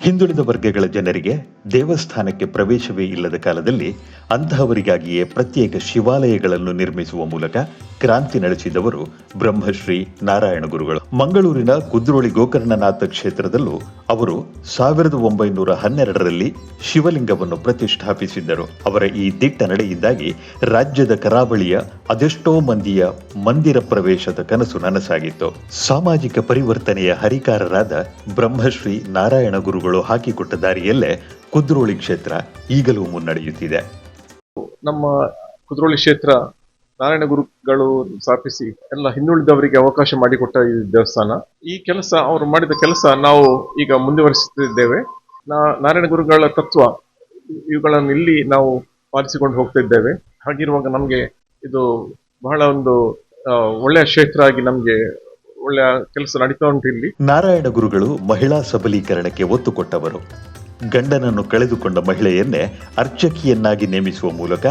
ಹಿಂದುಳಿದ ವರ್ಗಗಳ ಜನರಿಗೆ ದೇವಸ್ಥಾನಕ್ಕೆ ಪ್ರವೇಶವೇ ಇಲ್ಲದ ಕಾಲದಲ್ಲಿ ಅಂತಹವರಿಗಾಗಿಯೇ ಪ್ರತ್ಯೇಕ ಶಿವಾಲಯಗಳನ್ನು ನಿರ್ಮಿಸುವ ಮೂಲಕ ಕ್ರಾಂತಿ ನಡೆಸಿದವರು ಬ್ರಹ್ಮಶ್ರೀ ನಾರಾಯಣ ಗುರುಗಳು. ಮಂಗಳೂರಿನ ಕುದ್ರೋಳಿ ಗೋಕರ್ಣನಾಥ ಕ್ಷೇತ್ರದಲ್ಲೂ ಅವರು 1912ರಲ್ಲಿ ಶಿವಲಿಂಗವನ್ನು ಪ್ರತಿಷ್ಠಾಪಿಸಿದ್ದರು. ಅವರ ಈ ದಿಟ್ಟ ನಡೆಯಿಂದಾಗಿ ರಾಜ್ಯದ ಕರಾವಳಿಯ ಅದೆಷ್ಟೋ ಮಂದಿಯ ಮಂದಿರ ಪ್ರವೇಶದ ಕನಸು ನನಸಾಗಿತ್ತು. ಸಾಮಾಜಿಕ ಪರಿವರ್ತನೆಯ ಹರಿಕಾರರಾದ ಬ್ರಹ್ಮಶ್ರೀ ನಾರಾಯಣ ಗುರುಗಳು ಹಾಕಿಕೊಟ್ಟ ದಾರಿಯಲ್ಲೇ ಕುದ್ರೋಳಿ ಕ್ಷೇತ್ರ ಈಗಲೂ ಮುನ್ನಡೆಯುತ್ತಿದೆ. ನಮ್ಮ ಕುದ್ರೋಳಿ ಕ್ಷೇತ್ರ ನಾರಾಯಣ ಗುರುಗಳು ಸ್ಥಾಪಿಸಿ ಎಲ್ಲ ಹಿಂದುಳಿದವರಿಗೆ ಅವಕಾಶ ಮಾಡಿಕೊಟ್ಟ ಈ ದೇವಸ್ಥಾನ. ಈ ಕೆಲಸ ಅವರು ಮಾಡಿದ ಕೆಲಸ ನಾವು ಈಗ ಮುಂದುವರಿಸುತ್ತಿದ್ದೇವೆ. ನಾರಾಯಣ ಗುರುಗಳ ತತ್ವ ಇವುಗಳನ್ನು ಇಲ್ಲಿ ನಾವು ಪಾಲಿಸಿಕೊಂಡು ಹೋಗ್ತಾ ಇದ್ದೇವೆ. ಹಾಗಿರುವಾಗ ನಮಗೆ ಇದು ಬಹಳ ಒಂದು ಒಳ್ಳೆಯ ಕ್ಷೇತ್ರ ಆಗಿ ನಮಗೆ ಒಳ್ಳೆಯ ಕೆಲಸ ನಡೀತಾ ಉಂಟು ಇಲ್ಲಿ. ನಾರಾಯಣ ಗುರುಗಳು ಮಹಿಳಾ ಸಬಲೀಕರಣಕ್ಕೆ ಒತ್ತು ಕೊಟ್ಟವರು. ಗಂಡನನ್ನು ಕಳೆದುಕೊಂಡ ಮಹಿಳೆಯನ್ನೇ ಅರ್ಚಕಿಯನ್ನಾಗಿ ನೇಮಿಸುವ ಮೂಲಕ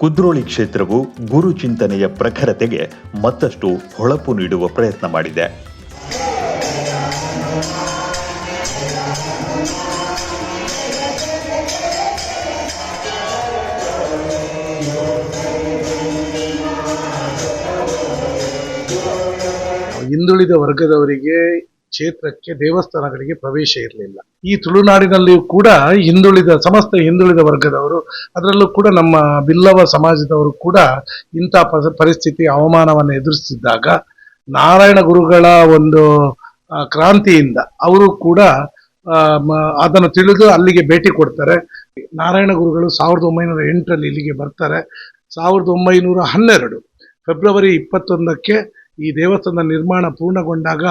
ಕುದ್ರೋಳಿ ಕ್ಷೇತ್ರವು ಗುರು ಚಿಂತನೆಯ ಪ್ರಖರತೆಗೆ ಮತ್ತಷ್ಟು ಹೊಳಪು ನೀಡುವ ಪ್ರಯತ್ನ ಮಾಡಿದೆ. ಹಿಂದುಳಿದ ವರ್ಗದವರಿಗೆ ಕ್ಷೇತ್ರಕ್ಕೆ ದೇವಸ್ಥಾನಗಳಿಗೆ ಪ್ರವೇಶ ಇರಲಿಲ್ಲ. ಈ ತುಳುನಾಡಿನಲ್ಲಿಯೂ ಕೂಡ ಸಮಸ್ತ ಹಿಂದುಳಿದ ವರ್ಗದವರು, ಅದರಲ್ಲೂ ಕೂಡ ನಮ್ಮ ಬಿಲ್ಲವ ಸಮಾಜದವರು ಕೂಡ ಇಂಥ ಪರಿಸ್ಥಿತಿ ಅವಮಾನವನ್ನು ಎದುರಿಸಿದ್ದಾಗ ನಾರಾಯಣ ಗುರುಗಳ ಒಂದು ಕ್ರಾಂತಿಯಿಂದ ಅವರು ಕೂಡ ಅದನ್ನು ತಿಳಿದು ಅಲ್ಲಿಗೆ ಭೇಟಿ ಕೊಡ್ತಾರೆ. ನಾರಾಯಣ ಗುರುಗಳು 1908ರಲ್ಲಿ ಇಲ್ಲಿಗೆ ಬರ್ತಾರೆ. 1912 ಫೆಬ್ರವರಿ 21ಕ್ಕೆ ಈ ದೇವಸ್ಥಾನದ ನಿರ್ಮಾಣ ಪೂರ್ಣಗೊಂಡಾಗ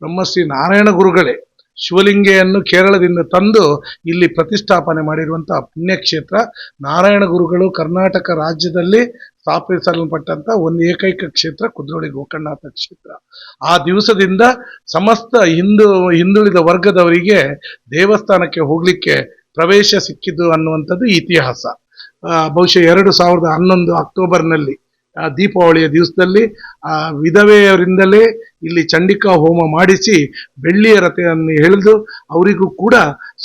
ಬ್ರಹ್ಮಶ್ರೀ ನಾರಾಯಣ ಗುರುಗಳೇ ಶಿವಲಿಂಗೆಯನ್ನು ಕೇರಳದಿಂದ ತಂದು ಇಲ್ಲಿ ಪ್ರತಿಷ್ಠಾಪನೆ ಮಾಡಿರುವಂತಹ ಪುಣ್ಯಕ್ಷೇತ್ರ ನಾರಾಯಣ ಗುರುಗಳು ಕರ್ನಾಟಕ ರಾಜ್ಯದಲ್ಲಿ ಸ್ಥಾಪಿಸಲ್ಪಟ್ಟಂತ ಒಂದು ಏಕೈಕ ಕ್ಷೇತ್ರ ಕುದ್ರೋಳಿ ಗೋಕರ್ಣನಾಥ ಕ್ಷೇತ್ರ. ಆ ದಿವಸದಿಂದ ಸಮಸ್ತ ಹಿಂದುಳಿದ ವರ್ಗದವರಿಗೆ ದೇವಸ್ಥಾನಕ್ಕೆ ಹೋಗ್ಲಿಕ್ಕೆ ಪ್ರವೇಶ ಸಿಕ್ಕಿದ್ದು ಅನ್ನುವಂಥದ್ದು ಇತಿಹಾಸ. ಬಹುಶಃ 2011 ಅಕ್ಟೋಬರ್ನಲ್ಲಿ ದೀಪಾವಳಿಯ ದಿವಸದಲ್ಲಿ ವಿಧವೆಯರಿಂದಲೇ ಇಲ್ಲಿ ಚಂಡಿಕಾ ಹೋಮ ಮಾಡಿಸಿ ಬೆಳ್ಳಿಯ ರಥೆಯನ್ನು ಎಳೆದು ಅವರಿಗೂ ಕೂಡ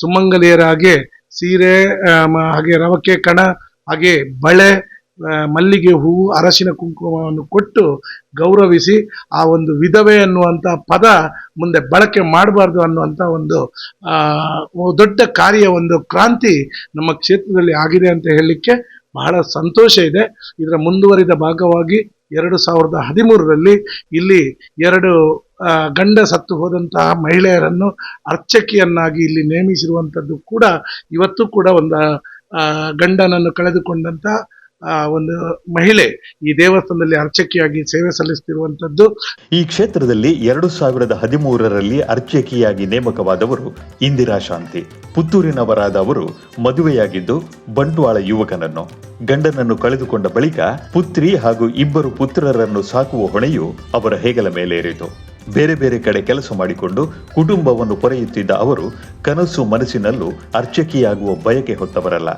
ಸುಮಂಗಲಿಯರಾಗೆ ಸೀರೆ, ಹಾಗೆ ರವಕೆ ಕಣ, ಹಾಗೆ ಬಳೆ, ಮಲ್ಲಿಗೆ ಹೂವು, ಅರಶಿನ ಕುಂಕುಮವನ್ನು ಕೊಟ್ಟು ಗೌರವಿಸಿ ಆ ಒಂದು ವಿಧವೆ ಅನ್ನುವಂಥ ಪದ ಮುಂದೆ ಬಳಕೆ ಮಾಡಬಾರ್ದು ಅನ್ನುವಂಥ ಒಂದು ದೊಡ್ಡ ಕಾರ್ಯ, ಒಂದು ಕ್ರಾಂತಿ ನಮ್ಮ ಕ್ಷೇತ್ರದಲ್ಲಿ ಆಗಿದೆ ಅಂತ ಹೇಳಲಿಕ್ಕೆ ಬಹಳ ಸಂತೋಷ ಇದೆ. ಇದರ ಮುಂದುವರಿದ ಭಾಗವಾಗಿ 2013ರಲ್ಲಿ ಇಲ್ಲಿ 2 ಗಂಡ ಸತ್ತು ಹೋದಂತಹ ಮಹಿಳೆಯರನ್ನು ಅರ್ಚಕಿಯನ್ನಾಗಿ ಇಲ್ಲಿ ನೇಮಿಸಿರುವಂಥದ್ದು ಕೂಡ ಇವತ್ತು ಕೂಡ ಒಂದು ಗಂಡನನ್ನು ಕಳೆದುಕೊಂಡಂತ ಒಂದು ಮಹಿಳೆ ಈ ದೇವಸ್ಥಾನದಲ್ಲಿ ಅರ್ಚಕಿಯಾಗಿ ಸೇವೆ ಸಲ್ಲಿಸುತ್ತಿರುವಂತದ್ದು. ಈ ಕ್ಷೇತ್ರದಲ್ಲಿ 2013ರಲ್ಲಿ ಅರ್ಚಕಿಯಾಗಿ ನೇಮಕವಾದವರು ಇಂದಿರಾ ಶಾಂತಿ. ಪುತ್ತೂರಿನವರಾದ ಅವರು ಮದುವೆಯಾಗಿದ್ದು ಬಂಟ್ವಾಳ ಯುವಕನನ್ನು. ಗಂಡನನ್ನು ಕಳೆದುಕೊಂಡ ಬಳಿಕ ಪುತ್ರಿ ಹಾಗೂ 2 ಪುತ್ರರನ್ನು ಸಾಕುವ ಹೊಣೆಯು ಅವರ ಹೆಗಲ ಮೇಲೇರಿತು. ಬೇರೆ ಬೇರೆ ಕಡೆ ಕೆಲಸ ಮಾಡಿಕೊಂಡು ಕುಟುಂಬವನ್ನು ಪೊರೆಯುತ್ತಿದ್ದ ಅವರು ಕನಸು ಮನಸ್ಸಿನಲ್ಲೂ ಅರ್ಚಕಿಯಾಗುವ ಬಯಕೆ ಹೊತ್ತವರಲ್ಲ.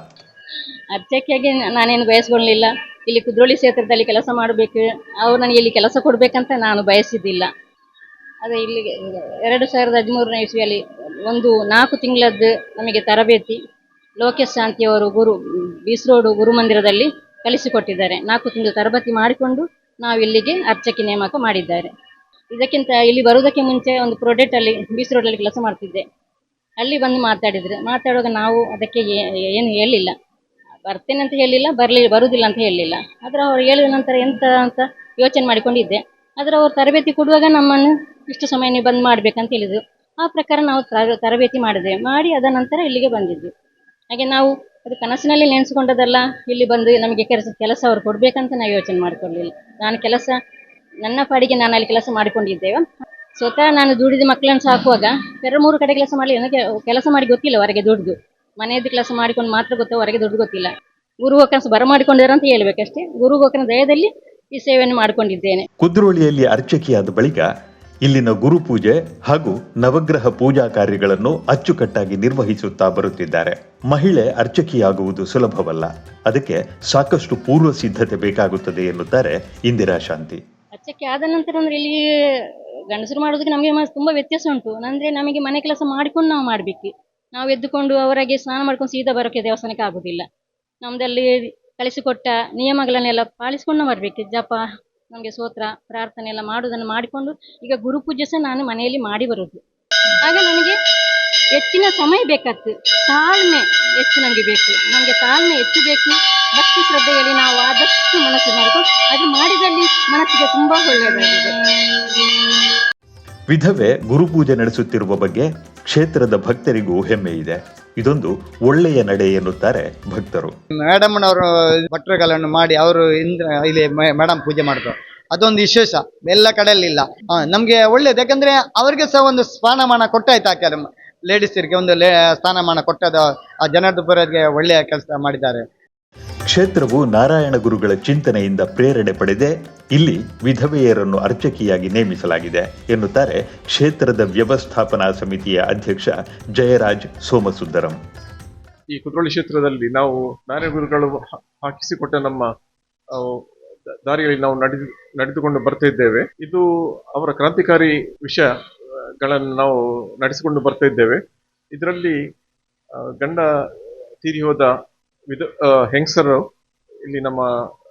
ಅರ್ಚಕಿಯಾಗಿ ನಾನೇನು ಬಯಸ್ಕೊಳ್ಳಲಿಲ್ಲ. ಇಲ್ಲಿ ಕುದ್ರೋಳಿ ಕ್ಷೇತ್ರದಲ್ಲಿ ಕೆಲಸ ಮಾಡಬೇಕು, ಅವ್ರು ನನಗೆ ಇಲ್ಲಿ ಕೆಲಸ ಕೊಡಬೇಕಂತ ನಾನು ಬಯಸಿದ್ದಿಲ್ಲ. ಅದೇ ಇಲ್ಲಿ 2013ನೇ ಇಸ್ವಿಯಲ್ಲಿ ಒಂದು 4 ತಿಂಗಳದ್ದು ನಮಗೆ ತರಬೇತಿ ಲೋಕೇಶ್ ಶಾಂತಿಯವರು ಬೀಸ್ ರೋಡ್ ಗುರುಮಂದಿರದಲ್ಲಿ ಕಲಿಸಿಕೊಟ್ಟಿದ್ದಾರೆ. 4 ತಿಂಗಳು ತರಬೇತಿ ಮಾಡಿಕೊಂಡು ನಾವು ಇಲ್ಲಿಗೆ ಅರ್ಚಕಿ ನೇಮಕ ಮಾಡಿದ್ದಾರೆ. ಇದಕ್ಕಿಂತ ಇಲ್ಲಿ ಬರುವುದಕ್ಕೆ ಮುಂಚೆ ಒಂದು ಪ್ರಾಡಕ್ಟಲ್ಲಿ ಬೀಸ್ ರೋಡಲ್ಲಿ ಕೆಲಸ ಮಾಡ್ತಿದ್ದೆ. ಅಲ್ಲಿ ಬಂದು ಮಾತಾಡುವಾಗ ನಾವು ಅದಕ್ಕೆ ಏನು ಹೇಳಿಲ್ಲ, ಬರ್ತೇನೆ ಅಂತ ಹೇಳಿಲ್ಲ, ಬರುವುದಿಲ್ಲ ಅಂತ ಹೇಳಲಿಲ್ಲ. ಆದರೆ ಅವ್ರು ಹೇಳಿದ ನಂತರ ಎಂತ ಅಂತ ಯೋಚನೆ ಮಾಡಿಕೊಂಡಿದ್ದೆ. ಆದರೆ ಅವ್ರು ತರಬೇತಿ ಕೊಡುವಾಗ ನಮ್ಮನ್ನು ಇಷ್ಟು ಸಮಯ ನೀವು ಬಂದು ಮಾಡಬೇಕಂತ ಹೇಳಿದ್ರು. ಆ ಪ್ರಕಾರ ನಾವು ತರಬೇತಿ ಮಾಡಿ ಅದ ನಂತರ ಇಲ್ಲಿಗೆ ಬಂದಿದ್ವಿ. ಹಾಗೆ ನಾವು ಅದು ಕನಸಿನಲ್ಲಿ ನೆನೆಸ್ಕೊಂಡದಲ್ಲ, ಇಲ್ಲಿ ಬಂದು ನಮಗೆ ಕೆಲಸ ಅವ್ರು ಕೊಡಬೇಕಂತ ನಾವು ಯೋಚನೆ ಮಾಡಿಕೊಳ್ಳಲಿಲ್ಲ. ನನ್ನ ಪಾಡಿಗೆ ನಾನು ಅಲ್ಲಿ ಕೆಲಸ ಮಾಡಿಕೊಂಡಿದ್ದೇವೆ. ಸ್ವತಃ ನಾನು ದುಡಿದ ಮಕ್ಕಳನ್ನು ಸಾಕುವಾಗ 2-3 ಕಡೆ ಕೆಲಸ ಮಾಡಲಿ, ನನಗೆ ಕೆಲಸ ಮಾಡಿ ಗೊತ್ತಿಲ್ಲ. ಹೊರಗೆ ದುಡ್ದು ಮನೆಯದ್ದು ಕೆಲಸ ಮಾಡಿಕೊಂಡು ಮಾತ್ರ ಗೊತ್ತ, ಹೊರಗೆ ದುಡ್ಡು ಗೊತ್ತಿಲ್ಲ. ಗುರುಗೋಕರ್ಣ ಬರಮಾಡಿಕೊಂಡಿದ್ದಾರೆ ಅಂತ ಹೇಳ್ಬೇಕಷ್ಟೇ. ಗುರುಗೋಕರ್ಣ ದಯದಲ್ಲಿ ಈ ಸೇವೆಯನ್ನು ಮಾಡಿಕೊಂಡಿದ್ದೇನೆ. ಕುದ್ರೋಳಿಯಲ್ಲಿ ಅರ್ಚಕಿಯಾದ ಬಳಿಕ ಇಲ್ಲಿನ ಗುರುಪೂಜೆ ಹಾಗೂ ನವಗ್ರಹ ಪೂಜಾ ಕಾರ್ಯಗಳನ್ನು ಅಚ್ಚುಕಟ್ಟಾಗಿ ನಿರ್ವಹಿಸುತ್ತಾ ಬರುತ್ತಿದ್ದಾರೆ. ಮಹಿಳೆ ಅರ್ಚಕಿಯಾಗುವುದು ಸುಲಭವಲ್ಲ, ಅದಕ್ಕೆ ಸಾಕಷ್ಟು ಪೂರ್ವ ಸಿದ್ಧತೆ ಬೇಕಾಗುತ್ತದೆ ಎನ್ನುತ್ತಾರೆ ಇಂದಿರಾ ಶಾಂತಿ. ಅರ್ಚಕಿ ಆದ ನಂತರ ಅಂದ್ರೆ ಇಲ್ಲಿ ಗಂಡಸರು ಮಾಡೋದಕ್ಕೆ ನಮಗೆ ತುಂಬಾ ವ್ಯತ್ಯಾಸ ಉಂಟು. ಅಂದ್ರೆ ನಮಗೆ ಮನೆ ಕೆಲಸ ಮಾಡಿಕೊಂಡು ನಾವು ಮಾಡಬೇಕು. ನಾವು ಎದ್ದುಕೊಂಡು ಅವರಿಗೆ ಸ್ನಾನ ಮಾಡ್ಕೊಂಡು ಸೀದಾ ಬರೋಕ್ಕೆ ದೇವಸ್ಥಾನಕ್ಕೆ ಆಗುದಿಲ್ಲ. ನಮ್ದಲ್ಲಿ ಕಲಿಸಿಕೊಟ್ಟ ನಿಯಮಗಳನ್ನೆಲ್ಲ ಪಾಲಿಸ್ಕೊಂಡು ಬರಬೇಕು. ಜಪ, ನಮಗೆ ಸ್ತೋತ್ರ, ಪ್ರಾರ್ಥನೆ ಎಲ್ಲ ಮಾಡುವುದನ್ನು ಮಾಡಿಕೊಂಡು, ಈಗ ಗುರುಪೂಜೆ ಸಹ ನಾನು ಮನೆಯಲ್ಲಿ ಮಾಡಿ ಬರುವುದು. ಆಗ ನನಗೆ ಹೆಚ್ಚಿನ ಸಮಯ ಬೇಕಾಗ್ತದೆ, ತಾಳ್ಮೆ ಹೆಚ್ಚು ನಮಗೆ ಬೇಕು. ನಮಗೆ ತಾಳ್ಮೆ ಹೆಚ್ಚು ಬೇಕು. ಭಕ್ತಿ ಶ್ರದ್ಧೆಯಲ್ಲಿ ನಾವು ಆದಷ್ಟು ಮನಸ್ಸು ಮಾಡಿಕೊಂಡು ಅದು ಮಾಡಿದಲ್ಲಿ ಮನಸ್ಸಿಗೆ ತುಂಬಾ ಒಳ್ಳೆಯದಾಗಿದೆ. ವಿಧವೆ ಗುರುಪೂಜೆ ನಡೆಸುತ್ತಿರುವ ಬಗ್ಗೆ ಕ್ಷೇತ್ರದ ಭಕ್ತರಿಗೂ ಹೆಮ್ಮೆ ಇದೆ. ಇದೊಂದು ಒಳ್ಳೆಯ ನಡೆ ಎನ್ನುತ್ತಾರೆ ಭಕ್ತರು. ಮೇಡಮ್ನವರು ಭಟ್ರುಗಳನ್ನು ಮಾಡಿ ಅವರು ಇಲ್ಲಿ ಮೇಡಮ್ ಪೂಜೆ ಮಾಡ್ತಾರೆ, ಅದೊಂದು ವಿಶೇಷ, ಎಲ್ಲ ಕಡೆಯಲ್ಲಿ ಇಲ್ಲ. ನಮ್ಗೆ ಒಳ್ಳೇದು, ಯಾಕಂದ್ರೆ ಅವ್ರಿಗೆ ಸಹ ಒಂದು ಸ್ಥಾನಮಾನ ಕೊಟ್ಟಾಯ್ತು. ಹಾಕಿದ್ರೆ ಲೇಡೀಸರಿಗೆ ಒಂದು ಸ್ಥಾನಮಾನ ಕೊಟ್ಟದ ಜನಾರ್ದಪುರಗೆ ಒಳ್ಳೆಯ ಕೆಲಸ ಮಾಡಿದ್ದಾರೆ. ಕ್ಷೇತ್ರವು ನಾರಾಯಣ ಗುರುಗಳ ಚಿಂತನೆಯಿಂದ ಪ್ರೇರಣೆ ಪಡೆದೇ ಇಲ್ಲಿ ವಿಧವೆಯರನ್ನು ಅರ್ಚಕಿಯಾಗಿ ನೇಮಿಸಲಾಗಿದೆ ಎನ್ನುತ್ತಾರೆ ಕ್ಷೇತ್ರದ ವ್ಯವಸ್ಥಾಪನಾ ಸಮಿತಿಯ ಅಧ್ಯಕ್ಷ ಜಯರಾಜ್ ಸೋಮಸುಂದರಂ. ಈ ಕುದ್ರೋಳಿ ಕ್ಷೇತ್ರದಲ್ಲಿ ನಾವು ನಾರಾಯಣ ಗುರುಗಳು ಹಾಕಿಸಿಕೊಟ್ಟ ನಮ್ಮ ದಾರಿಯಲ್ಲಿ ನಾವು ನಡೆದುಕೊಂಡು ಬರ್ತಾ ಇದ್ದೇವೆ. ಇದು ಅವರ ಕ್ರಾಂತಿಕಾರಿ ವಿಷಯಗಳನ್ನು ನಾವು ನಡೆಸಿಕೊಂಡು ಬರ್ತಾ ಇದ್ದೇವೆ. ಇದರಲ್ಲಿ ಗಂಡ ತೀರಿ ಹೋದ ಹೆಂಗಸರು ಇಲ್ಲಿ ನಮ್ಮ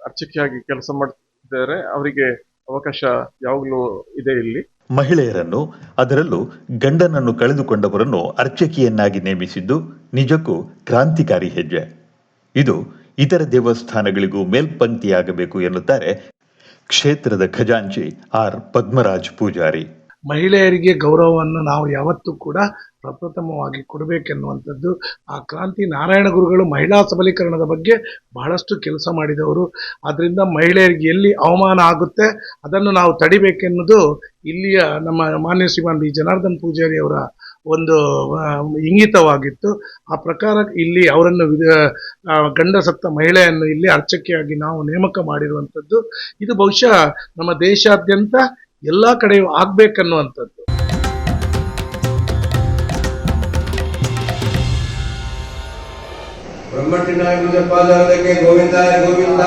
ಅರ್ಚಕಿಯಾಗಿ ಕೆಲಸ ಮಾಡ್ತಿದ್ದಾರೆ. ಅವರಿಗೆ ಅವಕಾಶ ಯಾವಾಗಲೂ ಇದೆ ಇಲ್ಲಿ. ಮಹಿಳೆಯರನ್ನು, ಅದರಲ್ಲೂ ಗಂಡನನ್ನು ಕಳೆದುಕೊಂಡವರನ್ನು ಅರ್ಚಕಿಯನ್ನಾಗಿ ನೇಮಿಸಿದ್ದು ನಿಜಕ್ಕೂ ಕ್ರಾಂತಿಕಾರಿ ಹೆಜ್ಜೆ. ಇದು ಇತರ ದೇವಸ್ಥಾನಗಳಿಗೂ ಮೇಲ್ಪಂಕ್ತಿಯಾಗಬೇಕು ಎನ್ನುತ್ತಾರೆ ಕ್ಷೇತ್ರದ ಖಜಾಂಚಿ ಆರ್ ಪದ್ಮರಾಜ್ ಪೂಜಾರಿ. ಮಹಿಳೆಯರಿಗೆ ಗೌರವವನ್ನು ನಾವು ಯಾವತ್ತೂ ಕೂಡ ಪ್ರಪ್ರಥಮವಾಗಿ ಕೊಡಬೇಕೆನ್ನುವಂಥದ್ದು ಆ ಕ್ರಾಂತಿ. ನಾರಾಯಣ ಗುರುಗಳು ಮಹಿಳಾ ಸಬಲೀಕರಣದ ಬಗ್ಗೆ ಬಹಳಷ್ಟು ಕೆಲಸ ಮಾಡಿದವರು. ಆದ್ದರಿಂದ ಮಹಿಳೆಯರಿಗೆ ಎಲ್ಲಿ ಅವಮಾನ ಆಗುತ್ತೆ ಅದನ್ನು ನಾವು ತಡಿಬೇಕೆನ್ನುವುದು ಇಲ್ಲಿಯ ನಮ್ಮ ಮಾನ್ಯ ಶ್ರೀಮಾನ್ ಬಿ ಜನಾರ್ದನ್ ಪೂಜಾರಿ ಅವರ ಒಂದು ಇಂಗಿತವಾಗಿತ್ತು. ಆ ಪ್ರಕಾರ ಇಲ್ಲಿ ಅವರನ್ನು ಗಂಡ ಸತ್ತ ಮಹಿಳೆಯನ್ನು ಇಲ್ಲಿ ಅರ್ಚಕಿಯಾಗಿ ನಾವು ನೇಮಕ ಮಾಡಿರುವಂಥದ್ದು. ಇದು ಬಹುಶಃ ನಮ್ಮ ದೇಶಾದ್ಯಂತ ಎಲ್ಲ ಕಡೆಯೂ ಆಗ್ಬೇಕನ್ನುವಂಥದ್ದು. ಬ್ರಹ್ಮಟಿನಾಯಕ ಪಾದಕ್ಕೆ ಗೋವಿಂದ ಗೋವಿಂದ.